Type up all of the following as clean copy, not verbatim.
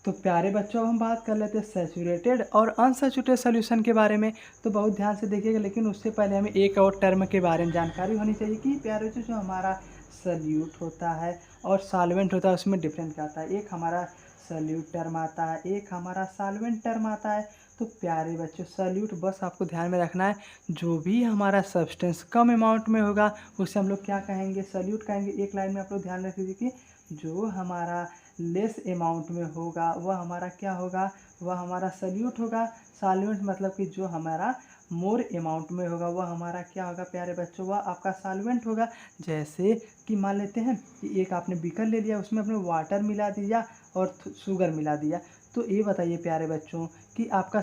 तो प्यारे बच्चों, अब हम बात कर लेते हैं सैचुरेटेड और अनसैचुरेटेड सॉल्यूशन के बारे में। तो बहुत ध्यान से देखिएगा, लेकिन उससे पहले हमें एक और टर्म के बारे में जानकारी होनी चाहिए कि प्यारे बच्चों, जो हमारा सल्यूट होता है और सॉल्वेंट होता है उसमें डिफरेंस क्या आता है। एक हमारा सल्यूट टर्म आता है, एक हमारा सॉल्वेंट टर्म आता है। तो प्यारे बच्चों, सल्यूट बस आपको ध्यान में रखना है, जो भी हमारा सब्सटेंस कम अमाउंट में होगा उसे हम लोग क्या कहेंगे, सल्यूट कहेंगे। एक लाइन में आप लोग ध्यान रख लीजिए कि जो हमारा लेस अमाउंट में होगा वह हमारा क्या होगा, वह हमारा सल्यूट होगा। सॉल्वेंट मतलब कि जो हमारा मोर अमाउंट में होगा वह हमारा क्या होगा प्यारे बच्चों, वह आपका सॉल्वेंट होगा। जैसे कि मान लेते हैं कि एक आपने बीकर ले लिया, उसमें आपने वाटर मिला दिया और शुगर मिला दिया। तो ये बताइए प्यारे बच्चों कि आपका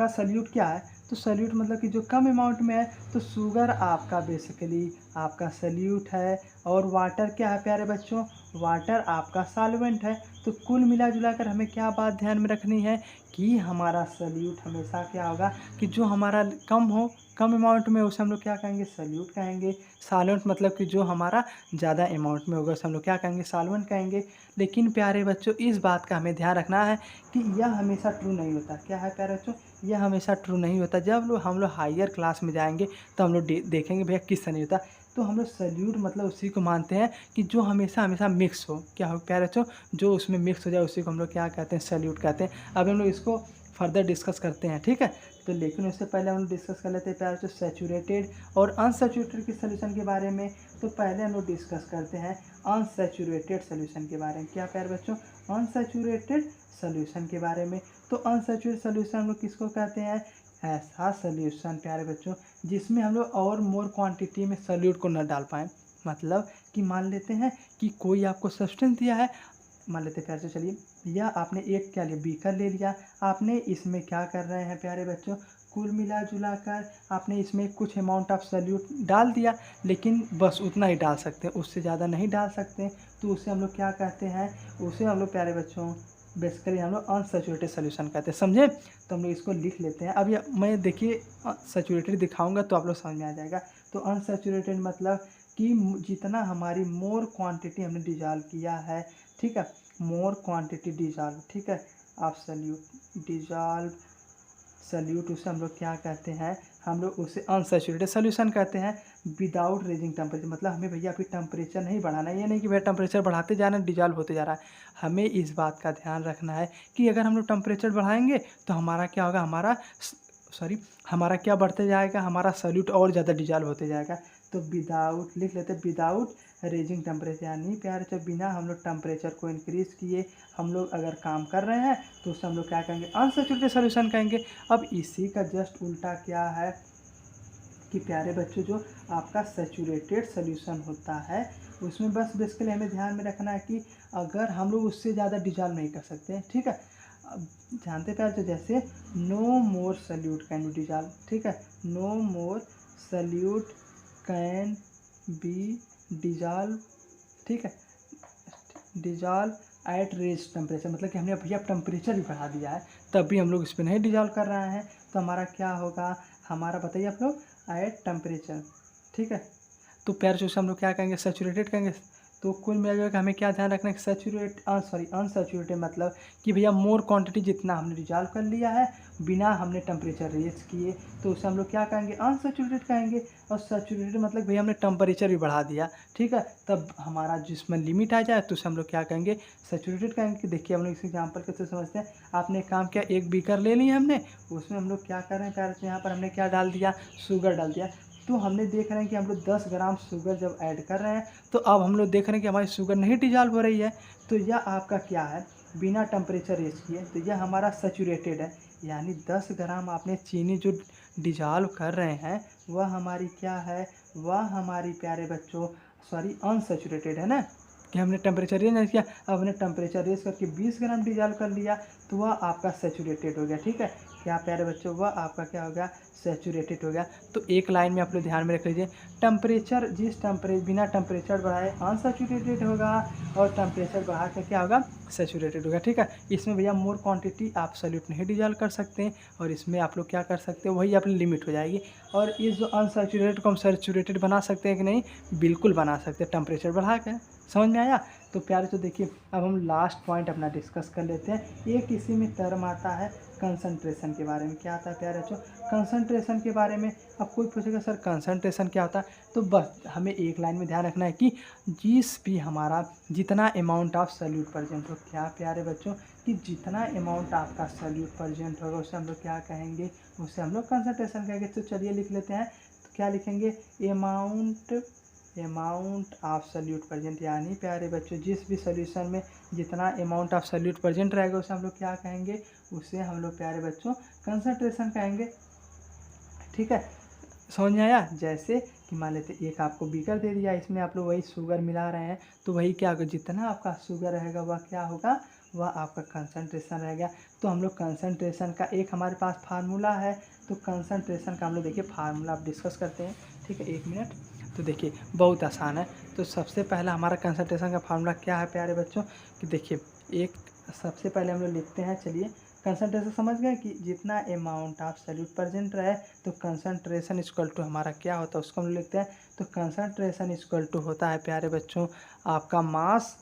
सल्यूट क्या है। तो सल्यूट मतलब कि जो कम अमाउंट में है, तो शुगर आपका बेसिकली आपका सल्यूट है और वाटर क्या है प्यारे बच्चों, वाटर आपका सॉल्वेंट है। तो कुल मिला जुला कर हमें क्या बात ध्यान में रखनी है कि हमारा सल्यूट हमेशा क्या होगा कि जो हमारा कम अमाउंट में उसे हम लोग क्या कहेंगे, सल्यूट कहेंगे। सॉल्वेंट मतलब कि जो हमारा ज़्यादा अमाउंट में होगा उसे हम लोग क्या कहेंगे, सॉल्वेंट कहेंगे। लेकिन प्यारे बच्चों, इस बात का हमें ध्यान रखना है कि यह हमेशा ट्रू नहीं होता। क्या है प्यारे बच्चों, यह हमेशा ट्रू नहीं होता। जब हम लोग हायर क्लास में जाएंगे तो हम लोग देखेंगे भैया किससे नहीं होता। तो हम लोग सल्यूट मतलब उसी को मानते हैं कि जो हमेशा हमेशा मिक्स हो। क्या हो प्यारे बच्चों, जो उसमें मिक्स हो जाए उसी को हम लोग क्या कहते हैं, सल्यूट कहते हैं। अब हम लोग इसको फर्दर डिस्कस करते हैं, ठीक है। तो लेकिन उससे पहले हम लोग डिस्कस कर लेते हैं प्यारे बच्चों सैचुरेटेड और अनसैचुरेटेड के सोल्यूशन के बारे में। तो पहले हम लोग डिस्कस करते हैं अनसैचुरेटेड सोल्यूशन के बारे में। क्या प्यारे बच्चों, अनसैचुरेटेड सोल्यूशन के बारे में। तो अनसैचुरेटेड सोल्यूशन हम लोग किसको कहते हैं, ऐसा सोल्यूशन प्यारे बच्चों जिसमें हम लोग और मोर क्वांटिटी में सल्यूट को न डाल पाएँ। मतलब कि मान लेते हैं कि कोई आपको सब्सटेंस दिया है, मान लेते हैं प्यारे बच्चों, चलिए यह आपने एक क्या लिया, बीकर ले लिया। आपने इसमें क्या कर रहे हैं प्यारे बच्चों, कुल मिला जुला कर आपने इसमें कुछ अमाउंट ऑफ सल्यूट डाल दिया, लेकिन बस उतना ही डाल सकते हैं, उससे ज़्यादा नहीं डाल सकते। तो उसे हम लोग क्या कहते हैं, उसे हम लोग प्यारे बच्चों बेसिकली हम लोग अनसैचुरेटेड सोल्यूशन कहते हैं, समझे। तो हम लोग इसको लिख लेते हैं। अब यह मैं देखिए सैचुरेटेड दिखाऊंगा तो आप लोग समझ में आ जाएगा। तो अनसैचुरेटेड मतलब कि जितना हमारी मोर क्वांटिटी हमने डिजॉल्व किया है, ठीक है, मोर क्वांटिटी डिजॉल्व, ठीक है, आप सल्यूट डिजॉल्व सल्यूट उसे हम लोग क्या कहते हैं, हम लोग उसे अनसैचुरेटेड सोल्यूशन कहते हैं विदाउट रेजिंग टेम्परेचर। मतलब हमें भैया अभी टेम्परेचर नहीं बढ़ाना है, ये नहीं कि भैया टेम्परेचर बढ़ाते जा रहे हैं डिजॉल्व होते जा रहा है। हमें इस बात का ध्यान रखना है कि अगर हम लोग टेम्परेचर बढ़ाएंगे तो हमारा क्या होगा, हमारा क्या बढ़ते जाएगा, हमारा सल्यूट और ज़्यादा डिजॉल्व होते जाएगा। तो विदाउट लिख लेते, विदाउट रेजिंग टेम्परेचर, यानी प्यारे तो बिना हम लोग टेम्परेचर को इंक्रीज़ किए हम लोग अगर काम कर रहे हैं तो उसे हम लोग क्या कहेंगे, अनसैचुरेटेड सोल्यूशन कहेंगे। अब इसी का जस्ट उल्टा क्या है कि प्यारे बच्चों, जो आपका सैचुरेटेड सोल्यूशन होता है उसमें बस बेसिकली हमें ध्यान में रखना है कि अगर हम लोग उससे ज़्यादा डिजॉल्व नहीं कर सकते, ठीक है। अब जानते प्यारे तो जैसे no more solute can be dissolve, ठीक है, no more solute can be dissolve, ठीक है, डिजॉल्व एट रेज टेम्परेचर। मतलब कि हमने भैया टेम्परेचर भी बढ़ा दिया है तब भी हम लोग इस पर नहीं डिजॉल्व कर रहे हैं। तो हमारा क्या होगा, हमारा बताइए आप लोग, एट टेम्परेचर, ठीक है। तो प्यारे से हम लोग क्या कहेंगे, सैचुरेटेड कहेंगे। तो कुल मिला के हमें क्या ध्यान रखना है, अनसैचुरेटेड मतलब कि भैया मोर क्वांटिटी जितना हमने डिजॉल्व कर लिया है बिना हमने टेम्परेचर रेज किए, तो उसे हम लोग क्या कहेंगे, अनसैचुरेटेड कहेंगे। और सैचुरेटेड मतलब भैया हमने टेम्परेचर भी बढ़ा दिया, ठीक है, तब हमारा जिसमें लिमिट आ जाए तो उसे हम लोग क्या कहेंगे, सैचुरेटेड कहेंगे। कि देखिए हम लोग इस एग्जाम्पल कैसे समझते हैं। आपने काम किया, एक बीकर ले लिया हमने, उसमें हम लोग क्या कर रहे हैं प्यारे से, यहाँ पर हमने क्या डाल दिया, शुगर डाल दिया। तो हमने देख रहे हैं कि हम लोग 10 ग्राम शुगर जब ऐड कर रहे हैं तो अब हम लोग देख रहे हैं कि हमारी शुगर नहीं डिजॉल्व हो रही है। तो यह आपका क्या है, बिना टेम्परेचर रेज किए, तो यह हमारा सैचुरेटेड है। यानी 10 ग्राम आपने चीनी जो डिजॉल्व कर रहे हैं वह हमारी क्या है, वह हमारी प्यारे बच्चों अनसैचुरेटेड है ना, कि हमने टेम्परेचर रेज नहीं किया। अब हमने टेम्परेचर रेज करके 20 ग्राम डिजॉल्व कर लिया तो वह आपका सैचुरेटेड हो गया, ठीक है। क्या प्यारे बच्चों, वह आपका क्या हो गया, सैचुरेटेड हो गया। तो एक लाइन में आप लोग ध्यान में रख लीजिए, टेम्परेचर बिना टेम्परेचर बढ़ाए अनसैचुरेटेड होगा और टेम्परेचर बढ़ा के क्या होगा, सैचुरेटेड होगा, ठीक है। इसमें भैया मोर क्वांटिटी आप सॉल्यूट नहीं डिजॉल्व कर सकते हैं और इसमें आप लोग क्या कर सकते हैं, वही अपनी लिमिट हो जाएगी। और इस जो अनसैचुरेटेड को हम सैचुरेटेड बना सकते हैं कि नहीं, बिल्कुल बना सकते हैं टेम्परेचर बढ़ा के। समझ में आया। तो प्यारे तो देखिए अब हम लास्ट पॉइंट अपना डिस्कस कर लेते हैं। एक इसी में टर्म आता है कंसंट्रेशन के बारे में। क्या आता है प्यारे बच्चों? कंसंट्रेशन के बारे में। अब कोई पूछेगा सर कंसंट्रेशन क्या होता है, तो बस हमें एक लाइन में ध्यान रखना है कि जिस भी हमारा जितना अमाउंट ऑफ सॉल्यूट प्रेजेंट हो, क्या प्यारे बच्चों कि जितना अमाउंट आपका सॉल्यूट प्रेजेंट होगा उसे हम लोग क्या कहेंगे, उसे हम लोग कंसंट्रेशन कहेंगे। तो चलिए लिख लेते हैं। तो क्या लिखेंगे? अमाउंट ऑफ सॉल्यूट प्रेजेंट, यानी प्यारे बच्चों जिस भी सॉल्यूशन में जितना अमाउंट ऑफ सॉल्यूट प्रेजेंट रहेगा उसे हम लोग क्या कहेंगे, उसे हम लोग प्यारे बच्चों कंसंट्रेशन कहेंगे। ठीक है, समझ में आया? जैसे कि मान लेते एक आपको बीकर दे दिया, इसमें आप लोग वही शुगर मिला रहे हैं, तो वही क्या होगा, जितना आपका शुगर रहेगा वह क्या होगा, वह आपका कंसंट्रेशन रहेगा। तो हम लोग कंसंट्रेशन का एक हमारे पास फार्मूला है, तो कंसंट्रेशन का हम लोग देखिए फार्मूला आप डिस्कस करते हैं। ठीक है, एक मिनट। तो देखिए बहुत आसान है। तो सबसे पहला हमारा कंसंट्रेशन का फार्मूला क्या है प्यारे बच्चों, कि देखिए एक सबसे पहले हम लोग लिखते हैं। चलिए कंसंट्रेशन समझ गए कि जितना अमाउंट ऑफ सॉल्यूट प्रेजेंट रहे, तो कंसंट्रेशन इक्वल टू हमारा क्या होता है उसको हम लिखते हैं। तो कंसंट्रेशन इक्वल टू होता है प्यारे बच्चों आपका मास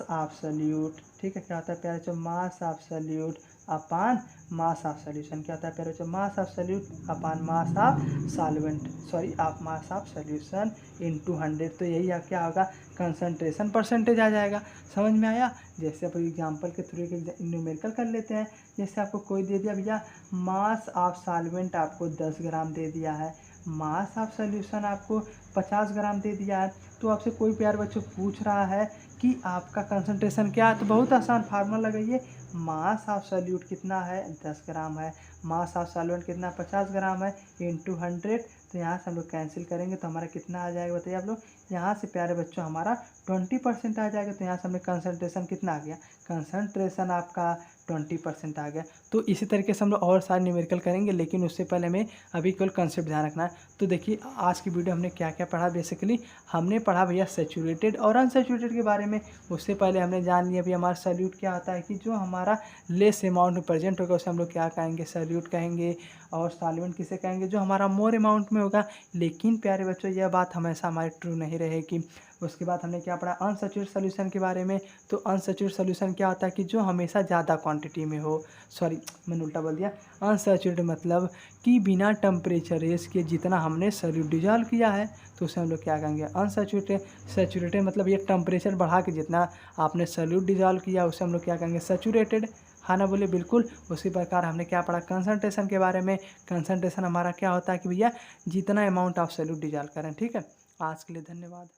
ऑफ सॉल्यूट। ठीक है, क्या होता है प्यारे बच्चों? Mass of solute upon mass of solution. क्या होता है प्यारे बच्चों? Mass of solute upon mass of solvent, sorry आप मास ऑफ सॉल्यूशन इनटू 100। तो यही क्या होगा, कंसंट्रेशन परसेंटेज आ जाएगा। समझ में आया? जैसे आप एग्जांपल के थ्रू एक न्यूमेरिकल कर लेते हैं। जैसे आपको कोई दे दिया भैया मास ऑफ सॉल्वेंट आपको 10 ग्राम दे दिया है, मास ऑफ सॉल्यूशन आपको 50 ग्राम दे दिया है। तो आपसे कोई प्यार बच्चों पूछ रहा है कि आपका कंसंट्रेशन क्या है, तो बहुत आसान फार्मूला लगाइए। मास ऑफ सॉल्यूट कितना है, 10 ग्राम है, मास ऑफ सॉल्वेंट कितना 50 ग्राम है, इंटू 100। तो यहाँ से हम लोग कैंसिल करेंगे तो हमारा कितना आ जाएगा बताइए आप लोग। यहाँ से प्यारे बच्चों हमारा 20% आ जाएगा। तो यहाँ से हमें कंसंट्रेशन कितना आ गया, कंसंट्रेशन आपका 20% आ गया। तो इसी तरीके से हम लोग और सारे न्यूमेरिकल करेंगे, लेकिन उससे पहले हमें अभी केवल कंसेप्ट ध्यान रखना है। तो देखिए आज की वीडियो हमने क्या क्या पढ़ा, बेसिकली हमने पढ़ा भैया सैचुरेटेड और अनसैचुरेटेड के बारे में। उससे पहले हमने जान लिया भैया हमारा सॉल्यूट क्या होता है, कि जो हमारा लेस अमाउंट में प्रेजेंट होगा उसे हम लोग क्या कहेंगे, सॉल्यूट कहेंगे। और सॉल्वेंट किसे कहेंगे, जो हमारा मोर अमाउंट में होगा। लेकिन प्यारे बच्चों यह बात हमेशा हमारी ट्रू नहीं रहेगी। उसके बाद हमने क्या पढ़ा, अनसैचुरेटेड सॉल्यूशन के बारे में। तो अनसैचुरेटेड सॉल्यूशन क्या होता है, कि जो हमेशा ज़्यादा क्वांटिटी में हो, सॉरी मैंने उल्टा बोल दिया। अनसैचुरेटेड मतलब कि बिना टेम्परेचर रेस के जितना हमने सॉल्यूट डिजॉल्व किया है, तो उसे हम लोग क्या कहेंगे, अनसैचुरेटेड। सैचुरेटेड मतलब ये टेम्परेचर बढ़ा के जितना आपने सॉल्यूट डिजॉल्व किया उसे हम लोग क्या कहेंगे, सैचुरेटेड। हाँ ना बोले बिल्कुल। उसी प्रकार हमने क्या पढ़ा कंसंट्रेशन के बारे में। कंसंट्रेशन हमारा क्या होता है कि भैया जितना अमाउंट ऑफ सॉल्यूट डिजॉल्व करें। ठीक है, आज के लिए धन्यवाद।